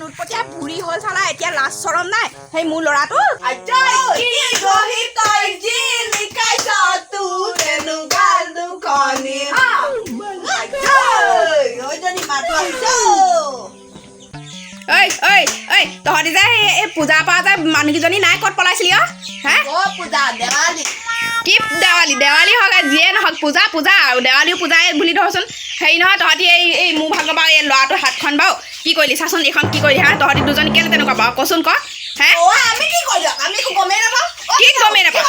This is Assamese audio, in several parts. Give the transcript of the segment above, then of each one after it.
উৎপতীয়া বুঢ়ী হ'ল চালা এতিয়া লাজ চৰম নাই সেই মোৰ ল'ৰাটো তহঁতি যে এই পূজাৰ পৰা যে মানুহকেইজনী নাই ক'ত পলাইছিলি কি দেৱালী হওক যিয়ে নহওক পূজা আৰু দেৱালীও পূজাই বুলি ধৰচোন হেৰি নহয় তহঁতি এই মোৰ ভাগৰ বাৰু এই ল'ৰাটোৰ হাতখন বাৰু কি কৰিলি চাচোন এইখন কি কৰিলি হা তহঁতি দুজনী কেলে তেনেকুৱা বাৰু কচোন ক হে কি গমেই নাপাওঁ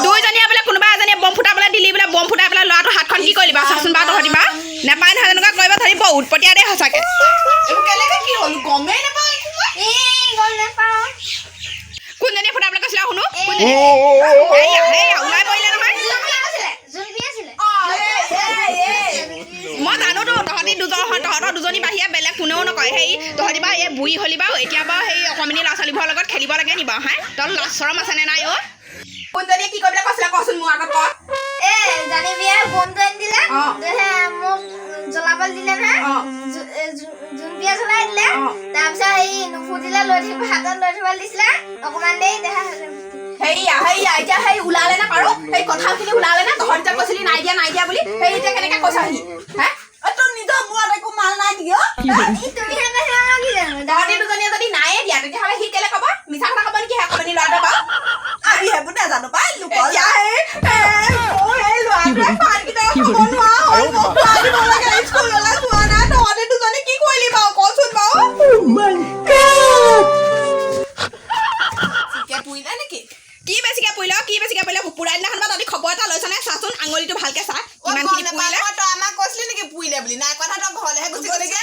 দুইজনীয়ে বোলে কোনোবা এজনীয়ে বম ফুটাবলৈ দিলি বোলে বম ফুটাই পেলাই ল'ৰাটোৰ হাতখন কি কৰিলি বাৰু চাচোন বাৰু তহঁতি বাৰু নেপায় নহয় তেনেকুৱা কৰিব ধৰিব উৎপতীয়া দে সঁচাকে কোনজনীয়ে ফুটাবলৈ কৈছিলে শুনো ওলাই পৰিলে নহয় মই জানোতো তহঁতৰ দুজনী বাহিৰে বেলেগ কোনেও নকয় সেই তহঁতি বাৰু এই বুঢ়ী হ'লি বাৰু এতিয়া বাৰু সেই অকণমানি ল'ৰা ছোৱালীবোৰৰ লগত খেলিব লাগে নি বাৰু হাই তহঁত লাজ চৰম আছেনে নাই কোনজনীয়ে কি কৰিবলৈ কৈছিলে কচোন মোৰ আগত জ্বলাবলৈ দিলে নহয় জোন বিয়া জ্বলাই দিলে তাৰপিছত এই নুফুটিলে লৈ থাকিব হাতত লৈ থাকিবলৈ দিছিলে অকণমান দেৰি দেখা এতিয়া সেই ওলালে না বাৰু সেই কথাখিনি ওলালে না তহঁতি যে কৈছিলি নাই দিয়া বুলি সেই এতিয়া কেনেকে কৈছাহি হে তোৰ নিজৰ মূৰত একো মাল নাই দিয় তহঁতি দুজনীয়ে যদি নায়ে দিয়া তেতিয়াহ'লে সি কেলে ক'ব মিছা কথা ক'ব নেকি হে ক'বনি ল'ৰাটো বাৰু আমি সেইবোৰ নাজানো পাই তহঁতি দুজনী কি কৰিলি বাৰু কচোন বাৰু কি বেছিকে পৰিলে পুৰা দিনাখন বা তহঁতি খবৰ এটা লৈছনে চাচোন আঙুলিটো ভালকে চা কিমানখিনি পুৰিলে আমাক কৈছিলি নেকি পুৰিলে বুলি নাই কথা তই ঘৰলেহে গুচি গ'লিগে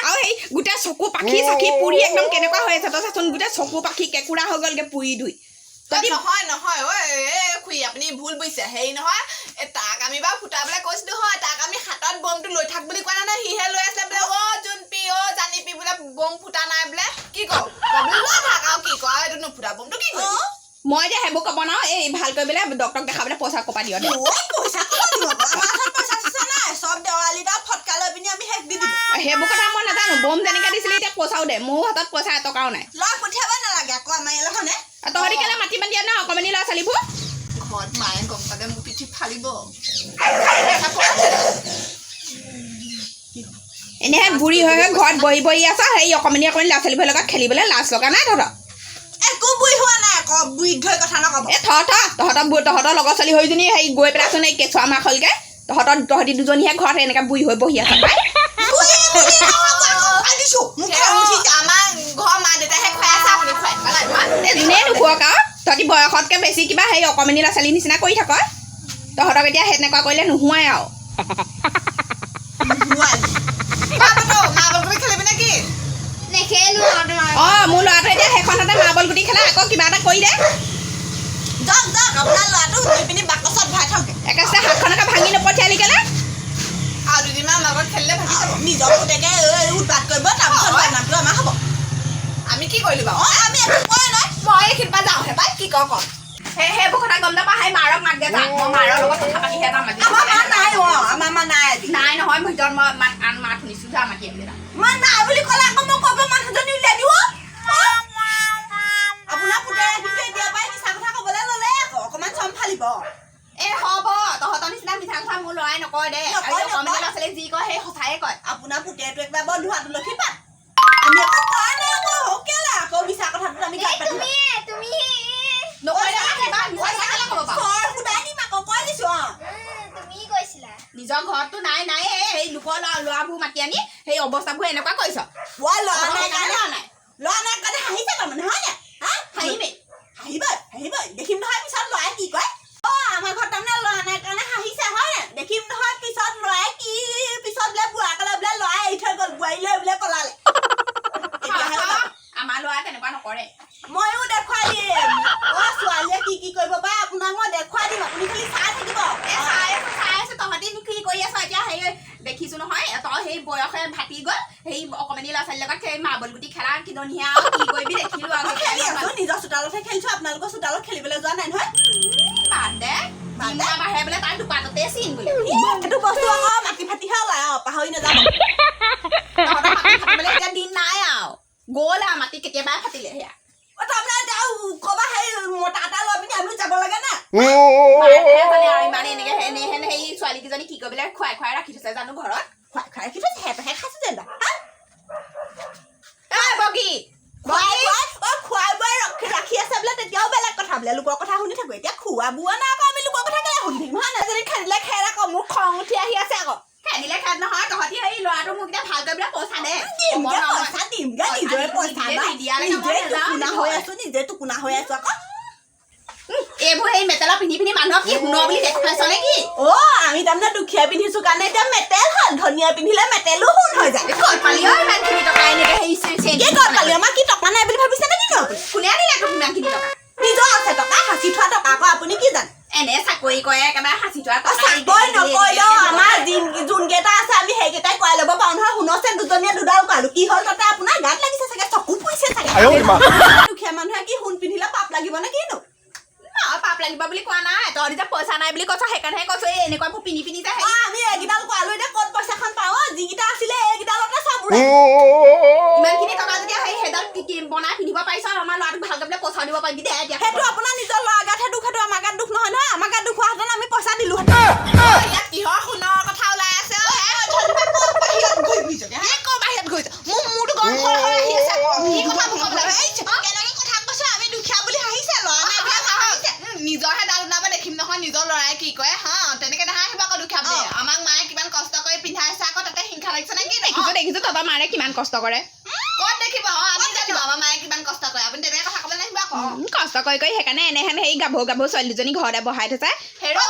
আৰু সেই গোটেই চকু পাখি চাখি পুৰি একদম কেনেকুৱা হৈ আছে তই চাচোন গোটেই চকু পাখি কেঁকুৰা হৈ গ'লগে পুৰি ধুই নহয় খুৰী আপুনি ভুল বুজিছে হেৰি নহয় তাক আমি বাৰু ফুটাবলৈ কৈছিলো হয় তাক আমি হাতত বমটো লৈ থাক বুলি কোৱা নাই সিহে লৈ আছিলে বোলে জোনপি জানিপি বোলে বম ফুটা নাই বোলে কি কওঁ থাক আৰু কি কয় এইটো নুফুটা বমটো কি কয় মই এতিয়া সেইবোৰ ক'ব নোৱাৰো এই ভাল কৰি পেলাই ডক্টৰক দেখাবলৈ পইচা কপা দিয় চব দেৱালী বা ফটকা লৈ পিনি আমি শেষ দি দিলো সেইবোৰ কথা মই নাজানো বম যেনেকে দিছিলি এতিয়া পইচাও দে মোৰ হাতত পইচা এটকাও নাই ল'ৰা পঠিয়াব নালাগে আকৌ আমাৰ এলখনে তহঁতি কেলে মাতি দিয়া না অকণমানি ল'ৰা ছোৱালীবোৰ ঘৰত মায়ে গম পালে মোৰ পিঠি ফালিব এনেহে বুঢ়ী হৈ ঘৰত বহি আছ সেই অকণমানি ল'ৰা ছোৱালীবোৰৰ লগত খেলিবলৈ লাজ লগা নাই তহঁতৰ একো বুঢ়ী হোৱা নাই আকৌ বুঢ়ীত ধৰি কথা নক'ব তহঁতৰ লগৰ ছোৱালী হৈজনী হেৰি গৈ পেলাইচোন এই কেঁচুৱা মাক হ'লগে তহঁতি দুজনীহে ঘৰত এনেকৈ বুঢ়ী হৈ বহি আছ আমাৰ ঘৰৰ মা দেউতাহে খুৱাই আছে আপুনি খুৱাই যোনে নোখোৱাক আৰু তহঁতি বয়সতকৈ বেছি কিবা সেই অকণমানি ল'ৰা ছোৱালীৰ নিচিনা কৰি থাক তহঁতক এতিয়া সেনেকুৱা কৰিলে নোহোৱাই আৰু মোৰ ল'ৰাটো এতিয়া সেইখনতে মাৰ্বল গুটি খেলা আকৌ কিবা এটা কৰি দে আপোনাৰ ল'ৰাটো ধৰি পিনি বাকচত ভৰাই থওক একেবাৰে হাতখনকে ভাঙি নপঠিয়ালি কেলে আৰু দুদিনমান লগত খেলিলে ভাগি যাব নিজৰ পুতেকে উৎপাত কৰিব তাৰপিছত নামটো আমাৰ হ'ব আমি কি কৰিলো বাৰু আমি একো কোৱা নাই মই এইখিনিৰ পৰা যাওঁহে পাই কি কওঁ কওঁ সেইবোৰ কথা গম নাপা সেই মাৰক মাক দে মই মাৰৰ লগত কথা পাতিহে যাম আমাৰ মা নাই আজি নাই নহয় ভিতৰত মই আন মাত শুনিছো যা মাতি আহিলে মা নাই বুলি ক'লে আকৌ মই ক'ব মানুহজনী উলিয়াই দিব আপোনাৰ পুতেৰে কিন্তু এতিয়া পাই মিছা কথা ক'বলৈ ল'লে আকৌ অকণমান চম্ভালিব হ'ব তহঁতৰ নিচিনা মিছা কথা মোৰ ল'ৰাই নকয় দে অকণমানি ল'ৰা ছোৱালীয়ে যি কয় সেই সঁচায়ে কয় আপোনাৰ পুতেৰটো একবাৰ বৰ ধোৱা তুলসী পাত আমি আকৌ কোৱা নাই আকৌ কেলে আকৌ মিছা কথাটোত আমি গাত পাতিম নিজৰ ঘৰততো নাই সেই লোকৰ ল'ৰাবোৰ মাতি আনি সেই অৱস্থাবোৰ এনেকুৱা কৰিছ ল'ৰা নাই কাৰণে হাঁহিছে তাৰমানে হয় নে হাঁহিবই দেখিম নহয় পিছত ল'ৰাই কি কয় আমাৰ ঘৰত তাৰমানে ল'ৰা নাই কাৰণে হাঁহিছে হয় নে দেখিম নহয় পিছত ল'ৰাই কি পিছত বোলে বুঢ়া কালে বোলে ল'ৰাই এৰি থৈ গ'ল বোৱাৰী লৈ বোলে পলালে আমাৰ ল'ৰাই তেনেকুৱা নকৰে ময়ো দেখুৱাই দিম ছোৱালীয়ে কি কৰিব বা আপোনাক মই দেখুৱাই দিম আপুনি খালি চাই থাকিব চাই আছো তহঁতিনো কি কৰি আছ এতিয়া সেই দেখিছো নহয় তই সেই বয়সে ভাতি গ'ল সেই অকণমানি ল'ৰা ছোৱালীৰ লগত সেই মাৰ্বল গুটি খেলা কিদনীয়া আৰু কি কৰিবি দেখিলো আৰু নিজৰ চোতালতহে খেলিছো আপোনালোকৰ চোতালত খেলিবলৈ যোৱা নাই নহয় বাদ দে বাহে বোলে তাৰ দোকানতে চিন বোলে এইটো বস্তু আকৌ মাটি ফাটিহে ওলাই পাহৰি নাযাব আহিলে সেয়া তাৰমানে এতিয়া ক'বা সেই মতা এটা লৈ পিনি আমি যাব লাগে নে মায়েহে জানে আৰু ইমান এনেকে হেনে সেই ছোৱালীকেইজনী কি কৰি পেলাই খুৱাই খুৱাই ৰাখি থৈছে জানো ঘৰত খুৱাই কি থৈছে হেঁপাহে খাইছে যেনিবা বগী খুৱাই বোৱাই ৰাখি আছে বোলে তেতিয়াও বেলেগ কথা বোলে লোকৰ কথা শুনি থাকো এতিয়া খোৱা বোৱা নাই আকৌ আমি লোকৰ কথা কেলে শুনি থাকিম হয় নাই যদি খেদিলে খেদ আকৌ মোৰ খং উঠি আহি আছে আকৌ খেদিলে খেদ নহয় তহঁতি এই ল'ৰাটো মোক এতিয়া ভালকৈ বোলে পইচা দে দিমগে পইচা দিমগে নিজৰে পইচা নিজে টোপোনা হৈ আছো আকৌ এইবোৰ সেই মেটেলা পিন্ধি পিন্ধি মানুহক কি শুনো বুলি দেখুৱাইছ নে কি আমি তাৰমানে দুখীয়া পিন্ধিছো কাৰণে এতিয়া মেটেল হ'ল ধনীয়া পিন্ধিলে মেটেলো সোণ হৈ যায় ক'ত পালিও ইমানখিনি টকা এনেকে কি ক'ত পালি আমাৰ কি টকা নাই বুলি ভাবিছে নেকি কোনে আনিলে তোক ইমানখিনি টকা নিজৰ আছে টকা সাঁচি থোৱা টকা আকৌ আপুনি কি জানে এনে চাকৰি কৰে একেবাৰে সাঁচি থোৱা টকা চাকৰি নকৰিলেও আমাৰ যোনকেইটা আছে আমি সেইকেইটাই কৰাই ল'ব পাৰো নহয় শুনকচোন দুজনীয়ে দুডাল কৰালো কি হ'ল তাতে আপোনাৰ গাত লাগিছে চাগে চকু পৰিছে চাগে দুখীয়া মানুহে কি সোণ পিন্ধিলে পাপ লাগিব নে কিনো পাপ লাগিব বুলি কোৱা নাই তহঁতি যে পইচা নাই বুলি কৈছ সেইকাৰণেহে কৈছো এই এনেকুৱাবোৰ পিন্ধি পিন্ধি যে আমি এইকেইডাল কৰালো এতিয়া ক'ত পইচাখন পাওঁ যিকেইটা আছিলে এইকেইডালতে চাব ইমানখিনি টকা যেতিয়া সেইডাল বনাই পিন্ধিব পাৰিছ আমাৰ ল'ৰাটোক ভালকৈ বোলে পইচা দিব পাৰিবি দে এতিয়া সেইটো আপোনাৰ নিজৰ ল'ৰা গাতহে দুখ সেইটো আমাৰ গাত দুখ নহয় নহয় আমাৰ গাত দুখ হোৱাহেঁতেন আমি পইচা দিলো ইয়াত কিহৰ সোণৰ কথা ওলাই আছে বাহিৰত ঘূৰি ফুৰিছে বাহিৰত ঘূৰিছে মোৰতো গৰম হৈ আহি আছে কি কথা কেনেকে কথা কৈছো আমি দুখীয়া বুলি হাঁহিছে ল'ৰা নিজৰহে দাল ওলাব দেখিম নহয় নিজৰ ল'ৰাই কি কয় হা তেনেকে নাহাঁহিব আকৌ দুখীয়া বুলি আমাক মায়ে কিমান কষ্ট কৰি পিন্ধাইছে আকৌ তাতে হিংসা লাগিছে নে কি দেখিছো তহঁতৰ মাৰে কিমান কষ্ট কৰে ক'ত দেখিব আমি জানো আমাৰ মায়ে কিমান কষ্ট কৰে আপুনি তেনেকে কথা ক'বলৈ নাহিব আকৌ কষ্ট কৰি সেইকাৰণে এনেহেন সেই গাভৰু গাভৰু ছোৱালীজনী ঘৰতে বহাই থৈছে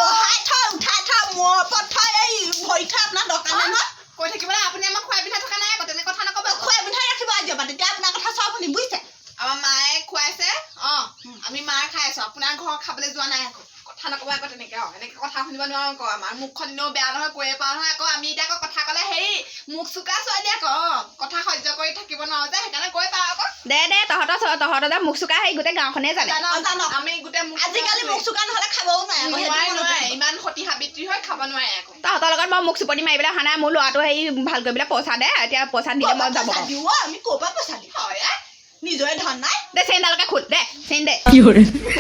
বহাই থৈ উঠাই থৈ মোৰ ওপৰত থৈ এই ভৰি থৈ আপোনাৰ দৰকাৰ নাই নহয় কৈ থাকিবলৈ আপুনি আমাক খুৱাই পিন্ধাই থকা নাই আকৌ তেনে কথা নক'ব খুৱাই পিন্ধাই ৰাখিব আজি পৰা তেতিয়া আপোনাৰ কথা চব শুনি বুজিছে আমাৰ মায়ে খুৱাইছে আমি মাৰ খাই আছো আপোনাৰ ঘৰ খাবলৈ যোৱা নাই আকৌ কথা নক'ব আকৌ তেনেকে এনেকে কথা শুনিব নোৱাৰো আকৌ আমাৰ মুখখন এনেও বেয়া নহয় কৈয়ে পাওঁ নহয় আকৌ আমি এতিয়া আকৌ কথা ক'লে হেৰি মুখ চোকা ছোৱালী আকৌ কথা সহ্য কৰি থাকিব নোৱাৰো যে সেইকাৰণে কৈ পাওঁ আকৌ দে তহঁতৰ যে মুখ চোকা সেই গোটেই গাঁওখনে জানে আমি গোটেই আজিকালি মুখ চোকা নহ'লে খাবও নোৱাৰে ইমান সতী সাবিত্ৰী হৈ খাব নোৱাৰে আকৌ তহঁতৰ লগত মই মুখ চুপতি মাৰিবলৈ অহা নাই মোৰ ল'ৰাটো হেৰি ভাল কৰিবলৈ পইচা দে এতিয়া পইচা দিলে মই যাব আমি ক'ৰ পৰা পইচা দিম হয় নিজৰে ধন নাই দে চেইনডালকে খোল দে চেইন দে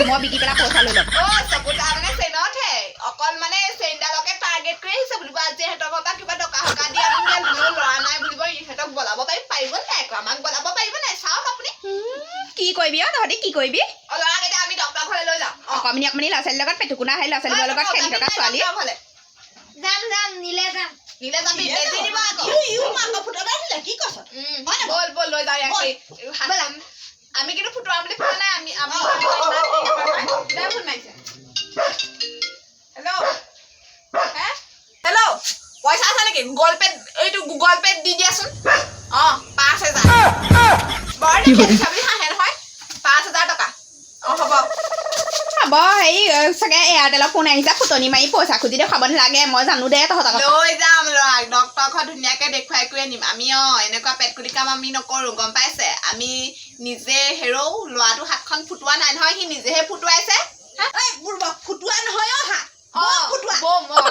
মই বিকি পেলাই পইচা লৈ ল'ম চকু তাৰমানে চেইনতহে অকল মানে চেইনডালকে টাৰ্গেট কৰি আহিছে বুলিব আজি সিহঁতৰ পৰা কিবা টকা হকা দি আমি ল'ৰা নাই বুলিব ইহঁতক বলাব পাৰিব নাই আকৌ আমাক বলাব পাৰিব নাই চাওক আপুনি কি কৰিবি তহঁতি কি কৰিবি ল'ৰাকেইটা আমি ডক্টৰ ঘৰলৈ লৈ যাওঁ অকণমানি ল'ৰা ছোৱালীৰ লগত পেটুকুনা সেই ল'ৰা ছোৱালীৰ লগত খেলি থকা ছোৱালী যাম নিলে যাম নিলে যাবি বেজি দিব আকৌ কি কৈছ বল লৈ যাওঁ আমি কিন্তু ফুটোৱা বুলি কোৱা নাই আমি ফোন মাৰিছে হেল্ল' পইচা আছে নেকি গুগল পে'ত এইটো গুগল পে'ত দি দিয়াচোন 5,000 বৰ দেখি হাঁহে নহয় 5,000 টকা হ'ব হেৰি চাগে এয়াৰটেলৰ ফোন আহিছে ফুটনি মাৰি পইচা খুজি দে খাব নালাগে মই জানো দে তহঁতক লৈ যাম ল'ৰাক ডক্টৰ ঘৰত ধুনীয়াকে দেখুৱাই কৰি আনিম আমি এনেকুৱা পেটকুটি কাম আমি নকৰো গম পাইছে আমি নিজে হেৰৌ ল'ৰাটো হাতখন ফুটোৱা নাই নহয় সি নিজেহে ফুটুৱাইছে ফুটোৱা নহয়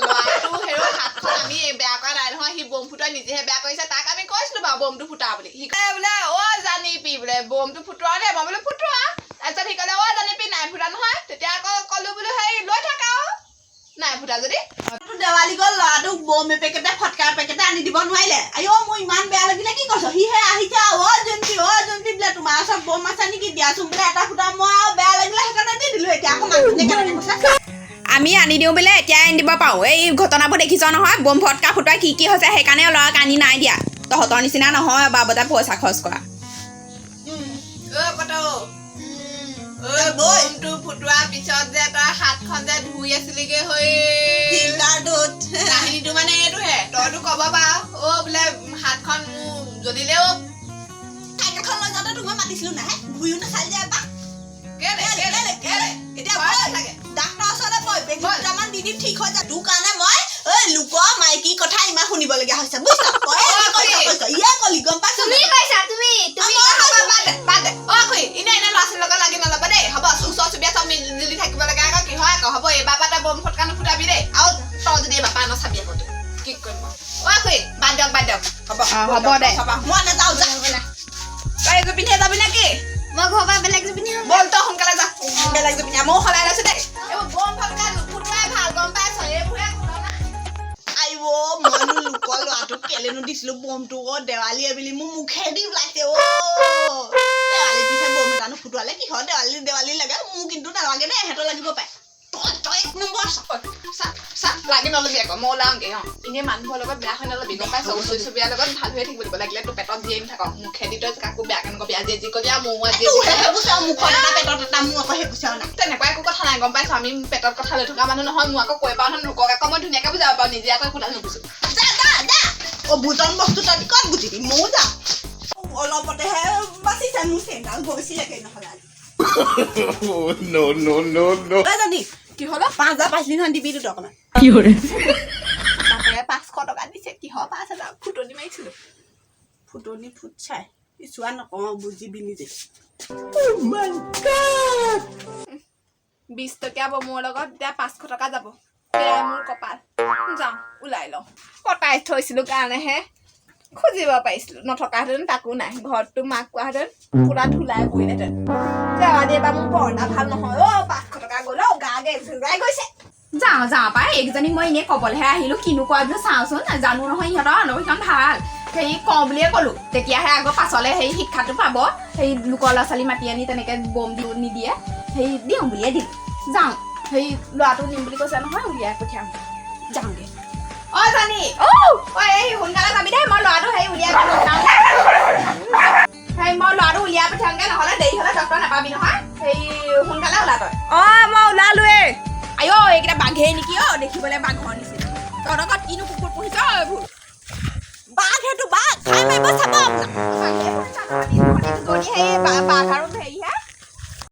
ল'ৰাটো হেৰৌ হাতখন আমি বেয়া কৰা নাই নহয় সি বম ফুটোৱাই নিজেহে বেয়া কৰিছে তাক আমি কৈছিলো বাৰু বমটো ফুটা বুলি সি কয় বোলে জানিপি বোলে বমটো ফুটোৱা দে মই বোলে ফুটোৱা তাৰপিছত সি ক'লে জানিপি নাই ফুটা নহয় তেতিয়া আকৌ ক'লো বোলো হেৰি লৈ থাকা নাই ফুটা যদি দেৱালী গ'ল ল'ৰাটোক বম পেকেটে ফটকা পেকেটে আনি দিব নোৱাৰিলে মোৰ ইমান বেয়া লাগিলে কি কৈছ সিহে আহিছে জুম্পি বোলে তোমাৰ ওচৰত বম আছে নেকি দিয়াচোন বোলে এটা ফুটা মই আৰু বেয়া লাগিলে সেইকাৰণে দি দিলো এতিয়া আকৌ আমি আনি দিওঁ বোলে এতিয়াই আনি দিব পাৰোঁ এই ঘটনাবোৰ দেখিছ নহয় বম ফটকা ফুটোৱাই কি হৈছে সেইকাৰণে ল'ৰাক আনি নাই দিয়া তহঁতৰ নিচিনা নহয় বাবদাত পইচা খৰচ কৰা বমটো ফুটোৱাৰ পিছত যে তই হাতখন যে ধুই আছিলিগে কাহিনীটো মানে এইটোহে তইতো ক'ব পাৰ বোলে হাতখন মোৰ জ্বলিলেও চাইকেলখন লৈ যাওঁতে তোমাক মাতিছিলো নাই ঘূৰিও নাচালি যে এবাৰ এতিয়া ডাক্তৰ ওচৰলৈ বেগমান দি ঠিক হৈ যায় তোৰ কাৰণে মই লোকৰ মাইকী কথা ইমান শুনিবলগীয়া হৈছে বুজিছা ইয়ে কলি গম পাইছ তুমি কৈছা তুমি এনে ল'ৰা ছোৱালীৰ লগত লাগি নল'ব দেই হ'ব ওচৰ চুবুৰীয়া চব মিলি থাকিব লাগে আকৌ কি হয় আকৌ হ'ব এইবাৰ পৰা তই বম ফটকা নুফুটাবি দেই আৰু তই যদি এইবাৰ পৰা নাচাবি আকৌ কি কৰিম বাদ দিয়ক হ'ব হ'ব দে মই নাযাওঁ যা তই এইযোৰ পিন্ধিয়ে যাবি নেকি মই ঘৰৰ পৰা বেলেগ এযোৰ পিন্ধি আহোঁ। ব'ল তই সোনকালে যা বেলেগ যে পিন্ধা ময়ো সলাই লৈছো দেই এইবোৰ বম ফটকা নুফুটোৱাই ভাল গম পাইছ এইবোৰে ঘটনা আইও মইনো লোকৰ ল'ৰাটোক কেলেনো দিছিলো বমটো দেৱালী বুলি মোৰ মুখেদি ওলাইছে দেৱালী পিঠা বম এটা নুফুটোৱালে কি হয় দেৱালী লাগে মোৰ কিন্তু নালাগে দেই এহেঁতৰ লাগিব পায় তই এক নম্বৰ চা লাগি নলবি আকৌ মই ওলাওঁগে এনেই মানুহৰ লগত বেয়া হৈ নলবি গম পাইছ ওচৰ বিয়াৰ লগত ভাল হৈ থাকিব দিব লাগিলে তোৰ পেটত যিয়ে নাথাকক মুখেদি তই কাকো বেয়াকে নকবি আজি যি কবি আৰু ময়ো আজি মুখত এটা পেটত এটা মোৰ আকৌ সেই পুচাও নাই তেনেকুৱা একো কথা নাই গম পাইছ আমি পেটত কথা লৈ থকা মানুহ নহয় মোৰ আকৌ কৈ পাওঁ নহয় লোকক আকৌ মই ধুনীয়াকে বুজাব পাৰোঁ নিজে আকৌ একো নুবুজো বুজন বস্তু তই ক'ত বুজিবি ময়ো যাওঁ অলপতেহে বাচিছে মোৰ চেণ্ডাল গৈছিলেগৈ নহ'লে তই জানি কি হ'লো 5,000 পাইছিলি নহয় দিবি দুটা অকণমান তাকে 500 টকা দিছে কিহৰ 5,000 ফুটনি মাৰিছিলো ফুটনি ফুট চাই চোৱা নকওঁ বুজিবি নিজে 20 টকীয়া বমুৰ লগত এতিয়া 500 টকা যাব সেয়াই মোৰ কপাল যাওঁ ওলাই লওঁ কটাই থৈছিলো কাৰণেহে খুজিব পাৰিছিলো নথকাহেঁতেন তাকো নাই ঘৰততো মাক কোৱাহেঁতেন পুৰা ধুলাই পৰিলেহেঁতেন দেৱালী এবাৰ মোৰ বৰনা ভাল নহয় 500 টকা গ'ল গা জোৰাই গৈছে যাওঁ পাই এইকেইজনীক মই এনেই ক'বলৈহে আহিলোঁ কিনো কোৱা বোলো চাওঁচোন জানো নহয় ইহঁতৰ ইমান ভাল হেৰি কওঁ বুলিয়ে ক'লোঁ তেতিয়াহে আকৌ পাছলৈ সেই শিক্ষাটো পাব সেই লোকৰ ল'ৰা ছোৱালী মাতি আনি তেনেকৈ বম দি নিদিয়ে সেই দিওঁ বুলিয়ে দিলোঁ যাওঁ সেই ল'ৰাটো নিম বুলি কৈছে নহয় উলিয়াই পঠিয়াম যাওঁগৈ জানি এই সোনকালে যাবি দেই মই ল'ৰাটো সেই উলিয়াই পঠিয়াম সেই মই ল'ৰাটো উলিয়াই পঠিয়ামগৈ নহ'লে দেৰি হ'লে ডক্তৰ নাপাবি নহয় সেই সোনকালে ওলা তই মই ওলালোৱে আইঅ এইকেইটা বাঘেই নেকি দেখিবলৈ বাঘৰ নিচিনা তহঁতৰ ঘৰত কিনো কুকুৰ পুহিছ এইবোৰ বাঘ সেইটো বাঘ খাই মাৰিব চাব